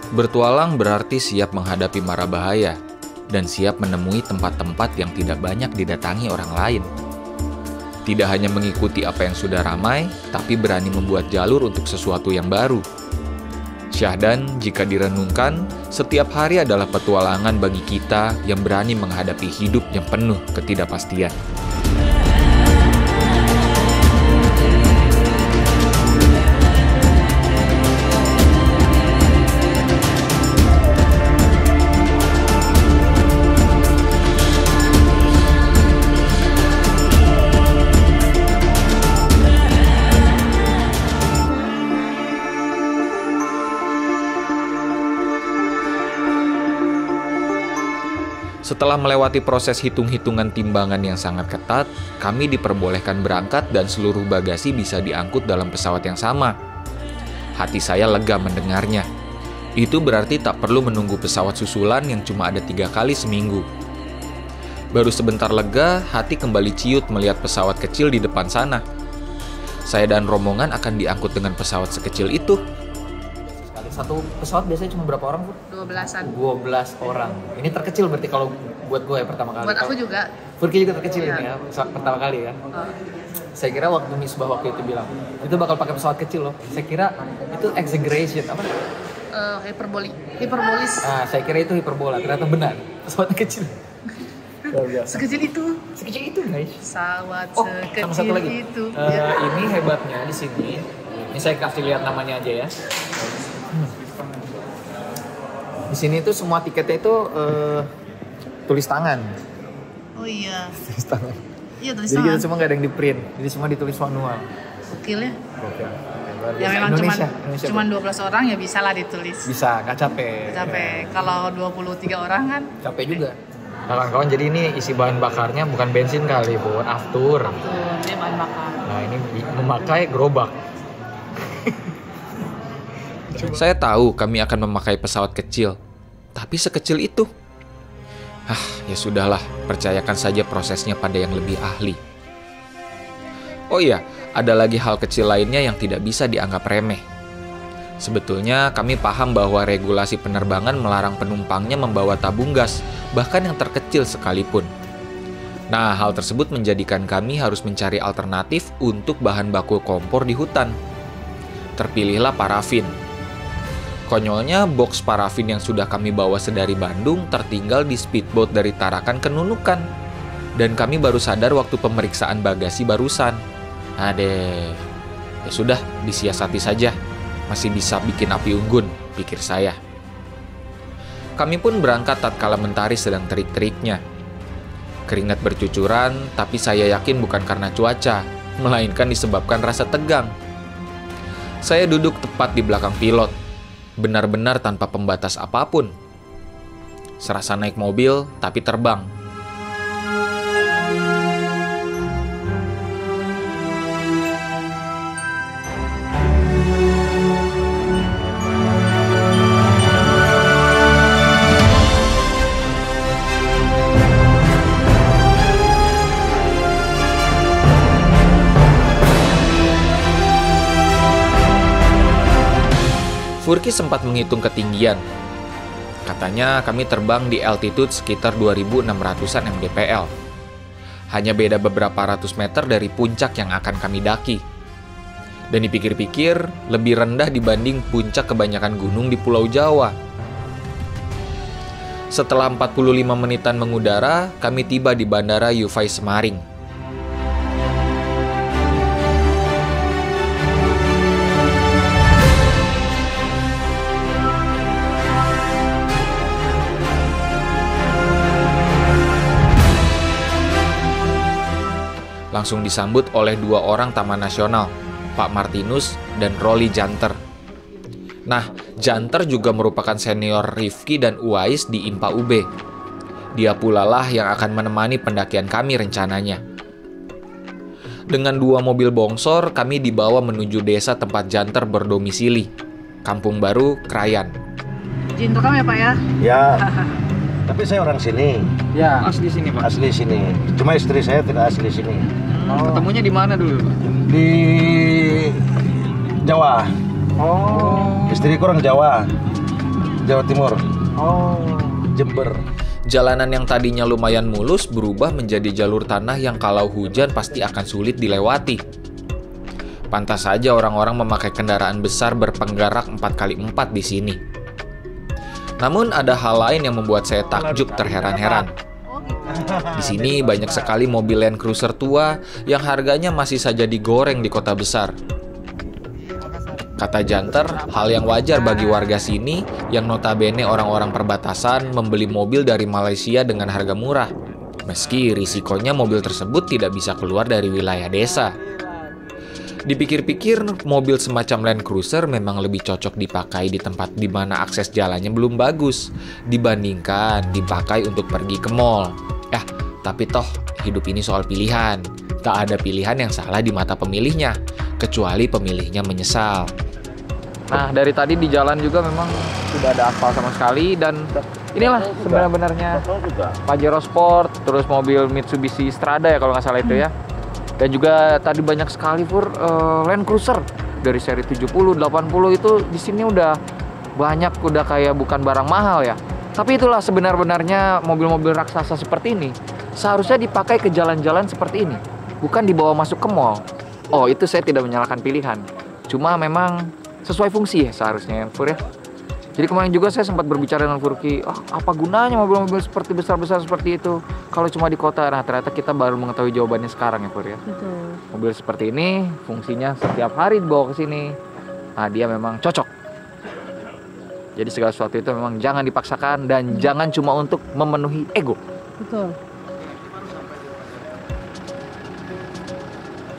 Bertualang berarti siap menghadapi mara bahaya dan siap menemui tempat-tempat yang tidak banyak didatangi orang lain. Tidak hanya mengikuti apa yang sudah ramai, tapi berani membuat jalur untuk sesuatu yang baru. Syahdan, jika direnungkan, setiap hari adalah petualangan bagi kita yang berani menghadapi hidup yang penuh ketidakpastian. Setelah melewati proses hitung-hitungan timbangan yang sangat ketat, kami diperbolehkan berangkat dan seluruh bagasi bisa diangkut dalam pesawat yang sama. Hati saya lega mendengarnya. Itu berarti tak perlu menunggu pesawat susulan yang cuma ada 3 kali seminggu. Baru sebentar lega, hati kembali ciut melihat pesawat kecil di depan sana. Saya dan rombongan akan diangkut dengan pesawat sekecil itu. Satu pesawat biasanya cuma berapa orang, Bu? 12-an. 12 orang. Ini terkecil berarti kalau buat gue ya pertama kali. Buat aku juga. Furki juga terkecil Iya. ini ya, pesawat pertama kali kan. Saya kira waktu Misbah waktu itu bilang, itu bakal pakai pesawat kecil loh. Saya kira itu exaggeration, apa? Hiperbolis. Saya kira itu hiperbola, ternyata benar. Pesawatnya kecil. Sekecil itu. Sekecil itu, guys. Pesawat Sama satu sekecil lagi. itu. Ini hebatnya di sini. Ini saya kasih lihat namanya aja ya. Di sini tuh semua tiketnya itu tulis tangan. Oh iya. Tulis tangan. Iya tulis Jadi tangan. kita semua nggak ada yang di print. Jadi semua ditulis manual. Gokil ya. Oke. Ya memang Indonesia cuman Bro. 12 orang ya bisa lah ditulis. Bisa, nggak capek. Capek. Kalau 23 orang kan Capek juga. Kawan-kawan, jadi ini isi bahan bakarnya bukan bensin kali, Bu, aftur. tuh dia bahan bakar. Nah, ini memakai gerobak. Saya tahu kami akan memakai pesawat kecil, tapi sekecil itu. Ya sudahlah, percayakan saja prosesnya pada yang lebih ahli. Oh iya, ada lagi hal kecil lainnya yang tidak bisa dianggap remeh. Sebetulnya kami paham bahwa regulasi penerbangan melarang penumpangnya membawa tabung gas, bahkan yang terkecil sekalipun. Nah, hal tersebut menjadikan kami harus mencari alternatif untuk bahan baku kompor di hutan. Terpilihlah parafin. Konyolnya, box parafin yang sudah kami bawa sedari Bandung tertinggal di speedboat dari Tarakan ke Nunukan. Dan kami baru sadar waktu pemeriksaan bagasi barusan. Ya sudah, disiasati saja. Masih bisa bikin api unggun, pikir saya. Kami pun berangkat tatkala mentari sedang terik-teriknya. Keringat bercucuran, tapi saya yakin bukan karena cuaca, melainkan disebabkan rasa tegang. Saya duduk tepat di belakang pilot, benar-benar tanpa pembatas apapun. Serasa naik mobil, tapi terbang. Furki sempat menghitung ketinggian. Katanya kami terbang di altitude sekitar 2.600-an mdpl. Hanya beda beberapa ratus meter dari puncak yang akan kami daki. Dan dipikir-pikir, lebih rendah dibanding puncak kebanyakan gunung di Pulau Jawa. Setelah 45 menitan mengudara, kami tiba di Bandara Yufai Semaring. Langsung disambut oleh 2 orang Taman Nasional, Pak Martinus dan Rolly Janter. Nah, Janter juga merupakan senior Rifki dan Uwais di IMPA UB. Dia pula lah yang akan menemani pendakian kami rencananya. Dengan 2 mobil bongsor, kami dibawa menuju desa tempat Janter berdomisili, Kampung Baru, Krayan. Izin rekam ya Pak ya? Ya, tapi saya orang sini, Ya, asli sini, Pak. asli sini. Cuma istri saya tidak asli sini. Ketemunya di mana dulu, Pak? Di Jawa. Oh. Istriku orang Jawa. Jawa Timur, Oh. Jember. Jalanan yang tadinya lumayan mulus berubah menjadi jalur tanah yang kalau hujan pasti akan sulit dilewati. Pantas saja orang-orang memakai kendaraan besar berpenggerak 4x4 di sini. Namun ada hal lain yang membuat saya takjub terheran-heran. Di sini banyak sekali mobil Land Cruiser tua yang harganya masih saja digoreng di kota besar. Kata Janter, hal yang wajar bagi warga sini yang notabene orang-orang perbatasan membeli mobil dari Malaysia dengan harga murah. Meski risikonya mobil tersebut tidak bisa keluar dari wilayah desa. Dipikir-pikir, mobil semacam Land Cruiser memang lebih cocok dipakai di tempat di mana akses jalannya belum bagus dibandingkan dipakai untuk pergi ke mall. Tapi toh hidup ini soal pilihan. Tak ada pilihan yang salah di mata pemilihnya, kecuali pemilihnya menyesal. Nah, dari tadi di jalan juga memang sudah ada aspal sama sekali, dan inilah sebenarnya Pajero Sport, terus mobil Mitsubishi Strada ya kalau nggak salah itu ya. Dan juga tadi banyak sekali Land Cruiser dari seri 70, 80 itu di sini udah banyak, udah kayak bukan barang mahal ya. Tapi itulah sebenarnya mobil-mobil raksasa seperti ini seharusnya dipakai ke jalan-jalan seperti ini, bukan dibawa masuk ke mall. Oh, itu saya tidak menyalahkan pilihan. Cuma memang sesuai fungsi ya seharusnya ya, Fur ya. Jadi kemarin juga saya sempat berbicara dengan Furki, apa gunanya mobil-mobil seperti besar-besar seperti itu kalau cuma di kota. Nah, ternyata kita baru mengetahui jawabannya sekarang ya, Fur ya. Betul. Mobil seperti ini fungsinya setiap hari dibawa ke sini. Nah, dia memang cocok. Jadi segala sesuatu itu memang jangan dipaksakan dan jangan cuma untuk memenuhi ego. Betul.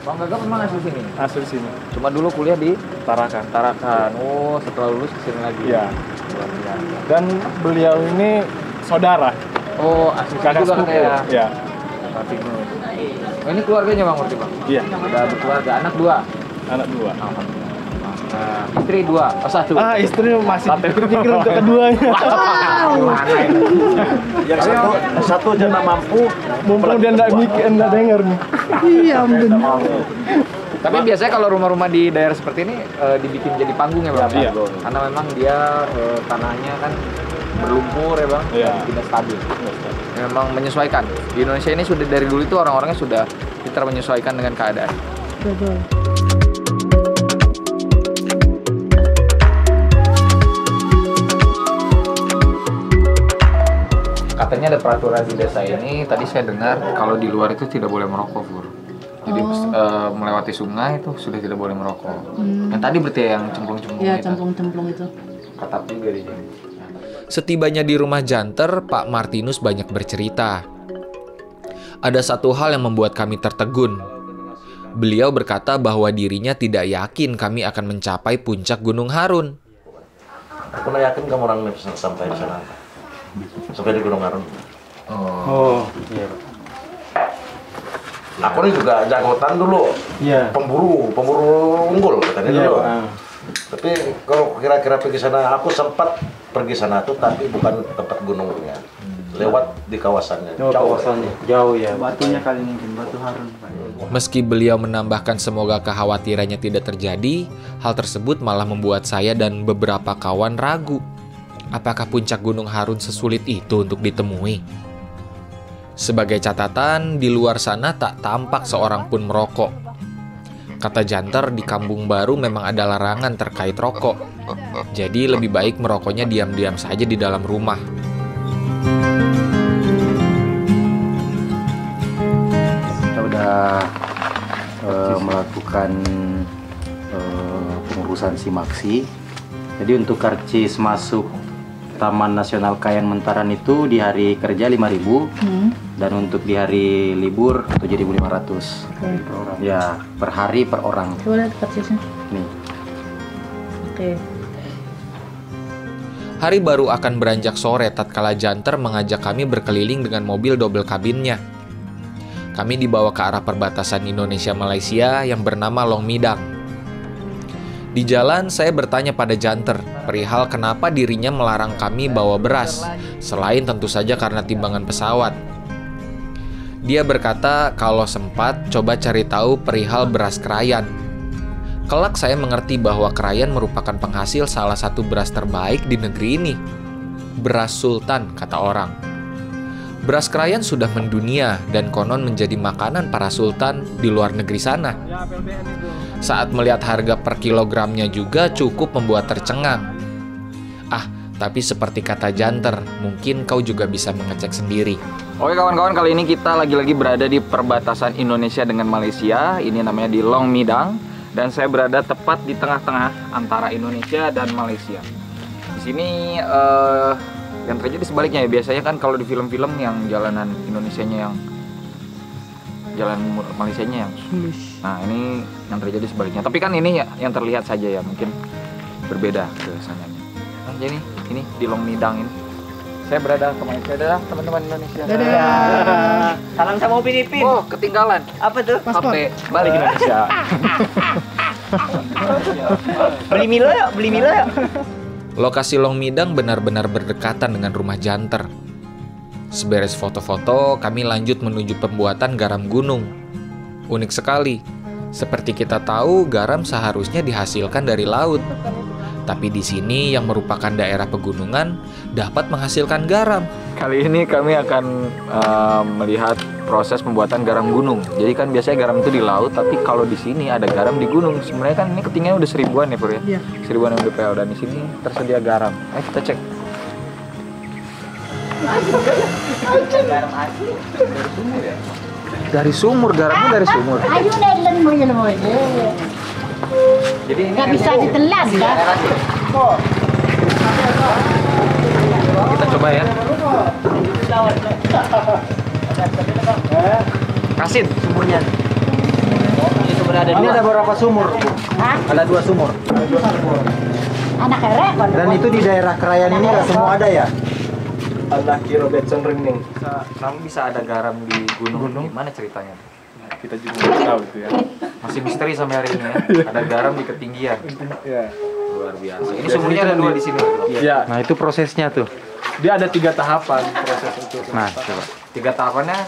Bang Gagap memang asli sini? Asli sini. Cuma dulu kuliah di Tarakan. Tarakan. Oh, setelah lulus kesini lagi. Iya. Luar biasa. Dan beliau ini saudara. Oh, asli Kakak juga sepupu. katanya. Iya. Martinus. Oh, ini keluarganya Bang Murti, Bang? Iya. Udah berkeluarga, anak 2. Anak 2. Alhamdulillah. Istri 2. Oh, 1. Istri masih berpikir untuk keduanya. Gimana ini? Yang satu jangan mampu. Mumpung dia enggak denger nih. Iya, benar. Tapi biasanya kalau rumah-rumah di daerah seperti ini dibikin jadi panggung ya Bang? Iya. Karena memang dia tanahnya kan berlumpur ya Bang, Iya. dan tidak stabil. Memang menyesuaikan. Di Indonesia ini sudah dari dulu itu orang-orangnya sudah pintar menyesuaikan dengan keadaan. Betul. Katanya ada peraturan di desa ini, tadi saya dengar kalau di luar itu tidak boleh merokok, Fur. Jadi melewati sungai itu sudah tidak boleh merokok. Yang tadi berarti yang cemplung-cemplung Iya, itu. cemplung-cemplung itu. Ketat juga di sini. Setibanya di rumah Janter, Pak Martinus banyak bercerita. Ada satu hal yang membuat kami tertegun. Beliau berkata bahwa dirinya tidak yakin kami akan mencapai puncak Gunung Harun. Aku nggak yakin kamu orang ini bisa sampai di sana. Sampai di Gunung Harun. Oh, iya. Aku ini juga jagotan dulu. Iya. Pemburu unggul katanya Iya. dulu. Tapi kalau kira-kira pergi sana, aku sempat pergi sana tuh, tapi bukan tempat gunungnya. Lewat di kawasannya. Kawasannya jauh ya. Batunya kali mungkin Batu Harun. Meski beliau menambahkan semoga kekhawatirannya tidak terjadi, hal tersebut malah membuat saya dan beberapa kawan ragu. Apakah puncak Gunung Harun sesulit itu untuk ditemui? Sebagai catatan, di luar sana tak tampak seorang pun merokok. Kata Janter, di Kampung Baru memang ada larangan terkait rokok. Jadi lebih baik merokoknya diam-diam saja di dalam rumah. Kita udah melakukan pengurusan SIMAKSI. Jadi untuk karcis masuk Taman Nasional Kayan Mentaran itu di hari kerja 5.000 dan untuk di hari libur 7.500 per orang. Ya, per hari per orang. Coba lihat karcisnya. Nih. Oke. Hari baru akan beranjak sore tatkala Janter mengajak kami berkeliling dengan mobil double kabinnya. Kami dibawa ke arah perbatasan Indonesia-Malaysia yang bernama Long Midang. Di jalan, saya bertanya pada Janter perihal kenapa dirinya melarang kami bawa beras, selain tentu saja karena timbangan pesawat. Dia berkata kalau sempat coba cari tahu perihal beras krayan. Kelak saya mengerti bahwa Krayan merupakan penghasil salah satu beras terbaik di negeri ini. Beras sultan, kata orang. Beras Krayan sudah mendunia dan konon menjadi makanan para sultan di luar negeri sana. Saat melihat harga per kilogramnya juga cukup membuat tercengang. Tapi seperti kata Janter, mungkin kau juga bisa mengecek sendiri. Oke kawan-kawan, kali ini kita lagi-lagi berada di perbatasan Indonesia dengan Malaysia. Ini namanya di Long Midang. Dan saya berada tepat di tengah-tengah antara Indonesia dan Malaysia. Di sini yang terjadi sebaliknya ya. Biasanya kan kalau di film-film yang jalanan Indonesianya yang jalan Malaysianya yang nah ini yang terjadi sebaliknya. Tapi kan ini ya, yang terlihat saja ya, mungkin berbeda ke sananya. Nah, jadi ini di Long Midang ini saya berada ke Malaysia. Dadah teman-teman Indonesia. Dadah. Salam sama Upin Ipin. Oh, ketinggalan. Apa tuh? HP balik Indonesia. Beli Milo yuk. Lokasi Long Midang benar-benar berdekatan dengan rumah Janter. Seberes foto-foto, kami lanjut menuju pembuatan garam gunung. Unik sekali. Seperti kita tahu, garam seharusnya dihasilkan dari laut. Tapi di sini yang merupakan daerah pegunungan dapat menghasilkan garam. Kali ini kami akan melihat proses pembuatan garam gunung. Jadi kan biasanya garam itu di laut, tapi kalau di sini ada garam di gunung. Sebenarnya kan ini ketinggiannya udah 1000-an ya, Pur ya? Iya. 1000-an mdpl dan di sini tersedia garam. Ayo kita cek. Garam asli. Dari sumur, garamnya dari sumur. Ayo nelen mo yun mo. Jadi ini Nggak bisa ditelan dah. kita coba ya. Kasin Sumurnya. Ini sumur ada dua. Ini ada berapa sumur? Hah? Ada 2 sumur. Anak kerek. Dan itu di daerah Krayan ini nggak semua ada ya? Ada Kiro Betson Ringning. Kamu bisa ada garam di gunung. Gimana ceritanya? Kita juga nggak tahu itu ya. Masih misteri sampai hari ini ya. Ada garam di ketinggian. Ya. Luar biasa. Ini sumurnya ada 2 di sini. Ya, Nah itu prosesnya tuh. dia ada 3 tahapan proses untuk Nah coba. 3 tahapannya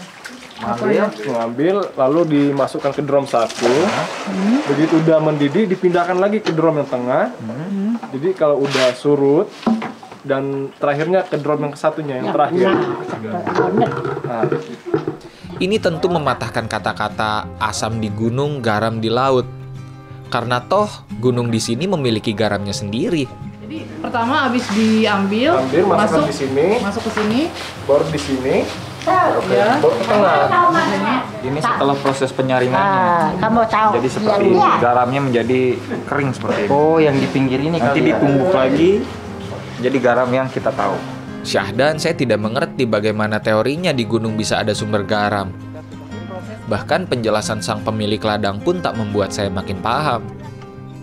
mengambil, lalu dimasukkan ke drum 1. Begitu udah mendidih, dipindahkan lagi ke drum yang tengah. Jadi kalau udah surut, dan terakhirnya ke drum yang satunya yang terakhir. Nah, ini tentu mematahkan kata-kata asam di gunung, garam di laut. Karena toh gunung di sini memiliki garamnya sendiri. Jadi pertama habis diambil, masukkan di sini, masuk ke sini. baru di sini, Ya. baru ke tengah. Ini setelah proses penyaringannya. Kamu tahu. Jadi seperti garamnya menjadi kering seperti ini. Oh yang di pinggir ini Nanti kali ya? ditumbuk lagi jadi garam yang kita tahu. Syahdan, saya tidak mengerti bagaimana teorinya di gunung bisa ada sumber garam. Bahkan penjelasan sang pemilik ladang pun tak membuat saya makin paham.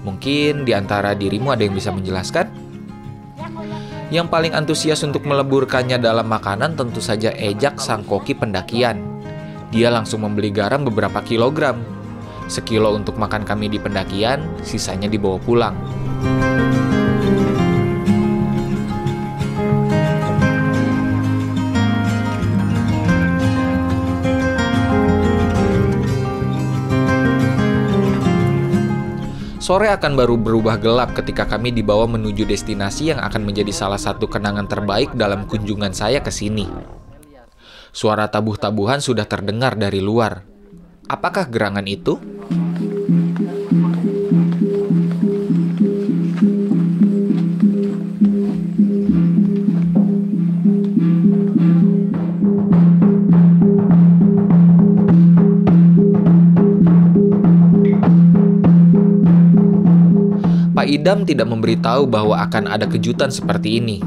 Mungkin di antara dirimu ada yang bisa menjelaskan? Yang paling antusias untuk meleburkannya dalam makanan tentu saja Ejak sang koki pendakian. Dia langsung membeli garam beberapa kilogram. Sekilo untuk makan kami di pendakian, sisanya dibawa pulang. Sore akan baru berubah gelap ketika kami dibawa menuju destinasi yang akan menjadi salah satu kenangan terbaik dalam kunjungan saya ke sini. Suara tabuh-tabuhan sudah terdengar dari luar. Apakah gerangan itu? Pak Idam tidak memberitahu bahwa akan ada kejutan seperti ini.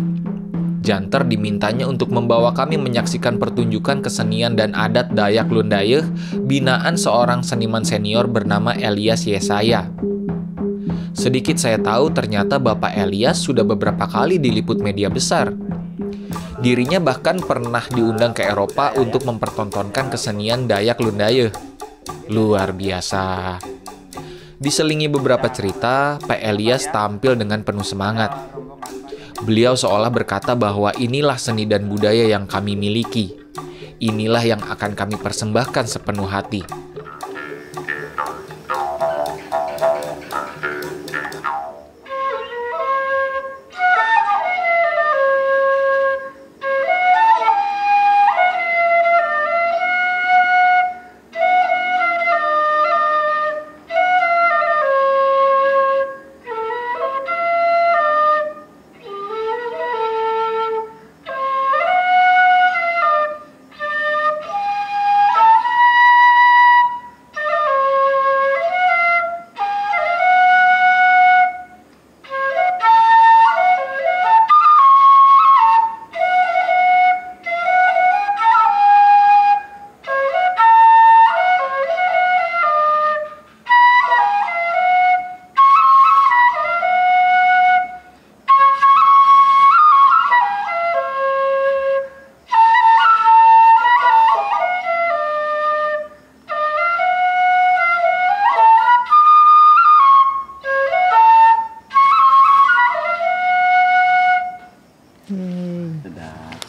Janter dimintanya untuk membawa kami menyaksikan pertunjukan kesenian dan adat Dayak Lundayeh binaan seorang seniman senior bernama Elias Yesaya. Sedikit saya tahu ternyata Bapak Elias sudah beberapa kali diliput media besar. Dirinya bahkan pernah diundang ke Eropa untuk mempertontonkan kesenian Dayak Lundayeh. Luar biasa. Diselingi beberapa cerita, Pak Elias tampil dengan penuh semangat. Beliau seolah berkata bahwa inilah seni dan budaya yang kami miliki. Inilah yang akan kami persembahkan sepenuh hati.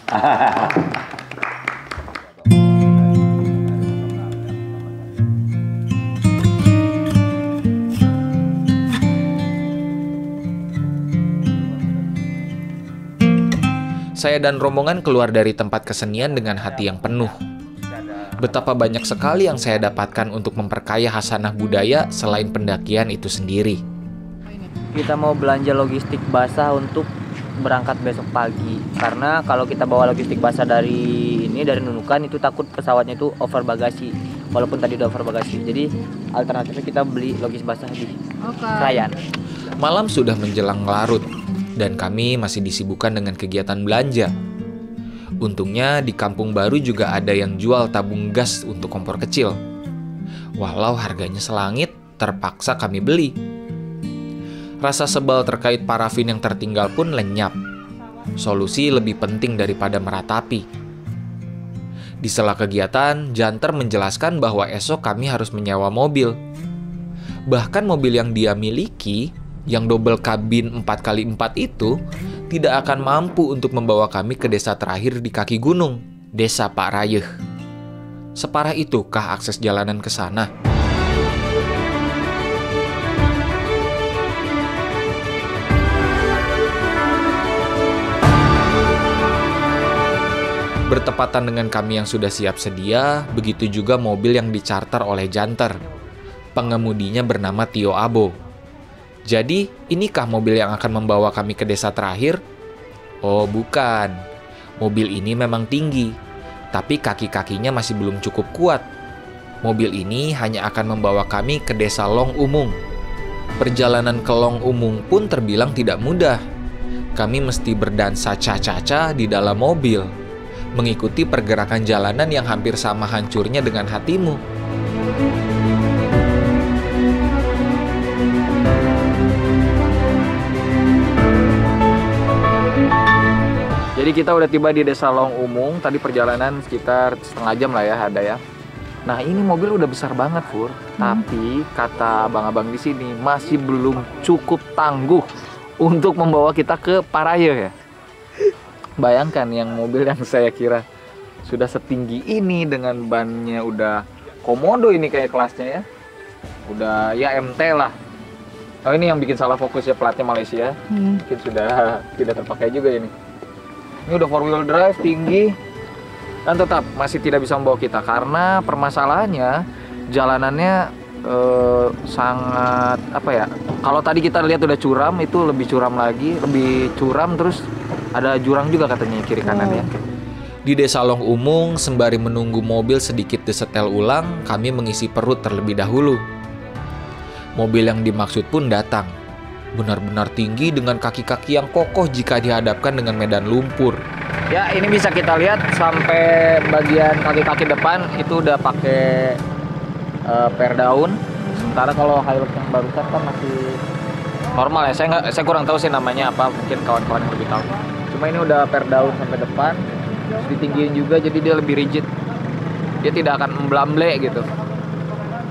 Saya dan rombongan keluar dari tempat kesenian dengan hati yang penuh. Betapa banyak sekali yang saya dapatkan untuk memperkaya khasanah budaya selain pendakian itu sendiri. Kita mau belanja logistik basah untuk berangkat besok pagi. Karena kalau kita bawa logistik basah dari Nunukan itu takut pesawatnya itu over bagasi. Walaupun tadi udah over bagasi. Jadi alternatifnya kita beli logistik basah di Krayan. Malam sudah menjelang larut dan kami masih disibukkan dengan kegiatan belanja. Untungnya di kampung baru juga ada yang jual tabung gas untuk kompor kecil. Walau harganya selangit, terpaksa kami beli. Rasa sebal terkait parafin yang tertinggal pun lenyap. Solusi lebih penting daripada meratapi. Di sela kegiatan, Janter menjelaskan bahwa esok kami harus menyewa mobil. Bahkan mobil yang dia miliki, yang double kabin 4x4 itu, tidak akan mampu untuk membawa kami ke desa terakhir di kaki gunung, Desa Pak Rayeh. Separah itukah akses jalanan ke sana? Bertepatan dengan kami yang sudah siap sedia, begitu juga mobil yang dicarter oleh Janter. Pengemudinya bernama Tio Abo. Jadi, inikah mobil yang akan membawa kami ke desa terakhir? Oh, bukan. Mobil ini memang tinggi, tapi kaki-kakinya masih belum cukup kuat. Mobil ini hanya akan membawa kami ke desa Long Umung. Perjalanan ke Long Umung pun terbilang tidak mudah. Kami mesti berdansa caca-caca di dalam mobil, mengikuti pergerakan jalanan yang hampir sama hancurnya dengan hatimu. Jadi kita udah tiba di desa Long Umung. Tadi perjalanan sekitar setengah jam lah ya, ada ya. Nah, ini mobil udah besar banget, Fur. Tapi kata abang-abang di sini masih belum cukup tangguh untuk membawa kita ke Parayeh ya. Bayangkan yang mobil yang saya kira sudah setinggi ini dengan bannya udah komodo ini kayak kelasnya ya. Udah ya MT lah. Oh, ini yang bikin salah fokus ya, platnya Malaysia. Mungkin sudah tidak terpakai juga ini. Ini udah 4-wheel drive, tinggi, dan tetap masih tidak bisa membawa kita karena permasalahannya jalanannya sangat apa ya? Kalau tadi kita lihat udah curam, itu lebih curam lagi, lebih curam, terus ada jurang juga katanya kiri kanan ya. Di desa Long Umung, sembari menunggu mobil sedikit disetel ulang, kami mengisi perut terlebih dahulu. Mobil yang dimaksud pun datang. Benar-benar tinggi dengan kaki-kaki yang kokoh jika dihadapkan dengan medan lumpur. Ya, ini bisa kita lihat sampai bagian kaki-kaki depan itu udah pakai per daun. Sementara kalau Hilux yang barusan kan masih normal ya. Saya kurang tahu sih namanya apa, mungkin kawan-kawan yang lebih tahu. Cuma ini udah per daun sampai depan, ditinggiin juga jadi dia lebih rigid. Dia tidak akan memblamble gitu.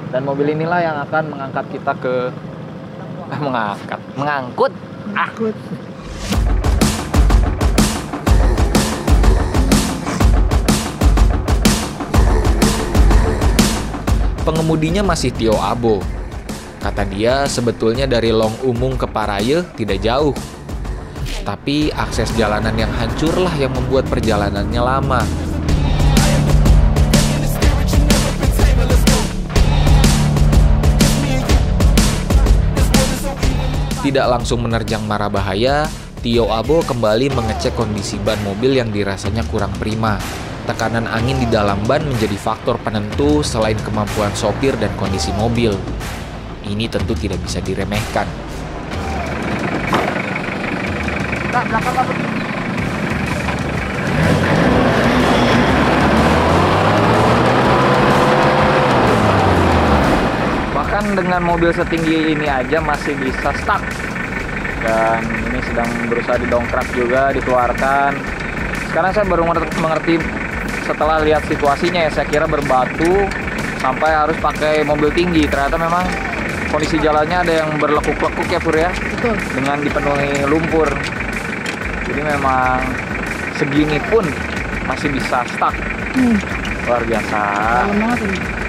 Dan mobil inilah yang akan mengangkat kita ke mengangkut. Pengemudinya masih Tio Abo. Kata dia sebetulnya dari Long Umung ke Parayeh tidak jauh. Tapi akses jalanan yang hancurlah yang membuat perjalanannya lama. Tidak langsung menerjang mara bahaya, Tio Abo kembali mengecek kondisi ban mobil yang dirasanya kurang prima. Tekanan angin di dalam ban menjadi faktor penentu selain kemampuan sopir dan kondisi mobil. Ini tentu tidak bisa diremehkan. Bahkan dengan mobil setinggi ini aja masih bisa stuck. Dan ini sedang berusaha didongkrak juga, dikeluarkan. Sekarang saya baru mengerti setelah lihat situasinya ya, saya kira berbatu sampai harus pakai mobil tinggi. Ternyata memang kondisi jalannya ada yang berlekuk-lekuk ya Pur ya. Betul. Dengan dipenuhi lumpur. Jadi memang segini pun masih bisa stuck. Luar biasa. Dalam banget ini.